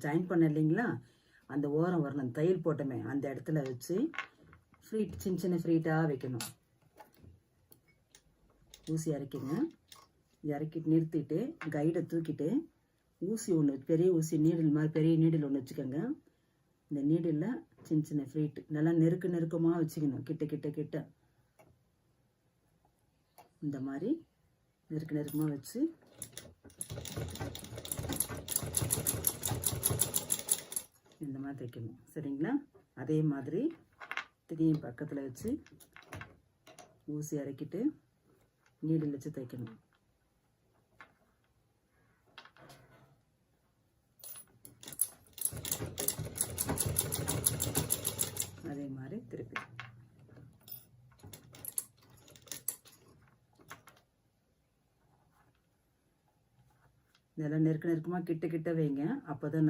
Join பண்ண இல்லைங்களா, அந்த ஓரம் வரணும், தையல் போட்டோமே அந்த இடத்துல வச்சு ஃப்ரீட் சின்ன சின்ன ஃப்ரீட்டாக வைக்கணும். ஊசி இறக்கிங்க. இறக்கிட்டு நிறுத்திட்டு கைடை தூக்கிட்டு ஊசி ஒன்று, பெரிய ஊசி நீடில் மாதிரி பெரிய நீடில் ஒன்று வச்சுக்கோங்க. இந்த நீடில் சின்ன சின்ன ஃப்ரீட் நல்லா நெருக்கமாக வச்சுக்கணும். கிட்ட கிட்ட கிட்ட இந்த மாதிரி நெருக்கமாக வச்சு இந்த மாதிரி தைக்கணும். சரிங்களா? அதே மாதிரி திரும்பியும் பக்கத்தில் வச்சு ஊசி இறக்கிட்டு நீடில் வச்சு தைக்கணும். அதே மாதிரி திருப்பி நல்லா நெருக்கமாக கிட்ட கிட்ட வைங்க. அப்போதான்